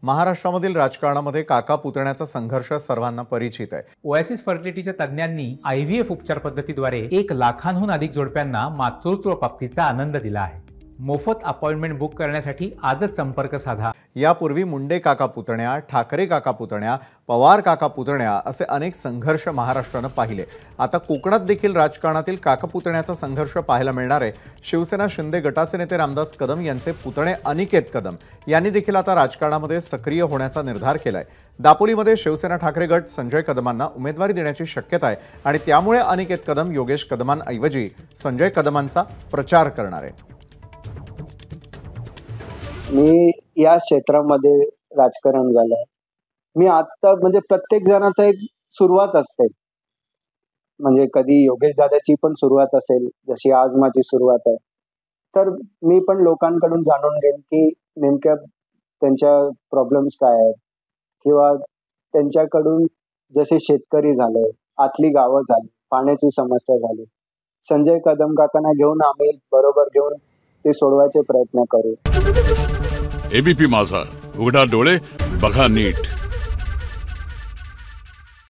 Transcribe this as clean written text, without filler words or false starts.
महाराष्ट्रामधील राजकारणामध्ये काका पुतण्याचा संघर्ष सर्वांना परिचित आहे। ओएसिस फर्टिलिटीच्या तज्ञांनी IVF उपचार पद्धतीद्वारे 1 लाखांहून अधिक जोडप्यांना मातृत्व प्राप्तीचा आनंद दिला आहे। मोफत अपॉइंटमेंट बुक करण्यासाठी आजच संपर्क साधा। यापूर्वी मुंडे काका पुतण्या, ठाकरे काका पुतण्या, पवार काका पुतण्या असे अनेक संघर्ष महाराष्ट्राने पाहिले। आता कोकणात देखील राजकारणातील काका पुतण्याचा संघर्ष पाहायला मिळणार आहे। शिवसेना शिंदे गटाचे नेते रामदास कदम यांचे पुतणे अनिकेत कदम यांनी देखील आता राजकारणामध्ये सक्रिय होण्याचा निर्धार केलाय। दापोलीमध्ये शिवसेना ठाकरे गट संजय कदमांना उमेदवारी देण्याची शक्यता आहे आणि त्यामुळे अनिकेत कदम योगेश कदमांऐवजी संजय कदमांचा प्रचार करणार आहे। मी या क्षेत्रामध्ये राजकारण झालंय। मी आता म्हणजे प्रत्येक जणाचा एक सुरुवात असते, म्हणजे कधी योगेश दादाची पण सुरुवात असेल, जशी आज माझी सुरुवात आहे। तर मी पण लोकांकडून जाणून घेईन की नेमक्या त्यांच्या प्रॉब्लेम्स काय आहेत, किंवा त्यांच्याकडून जसे शेतकरी झाले, आतली गावं झाली, पाण्याची समस्या झाली, संजय कदम काकांना घेऊन आम्ही बरोबर घेऊन ते सोडवायचे प्रयत्न करू। एबीपी माझा, उघडा डोळे बघा नीट।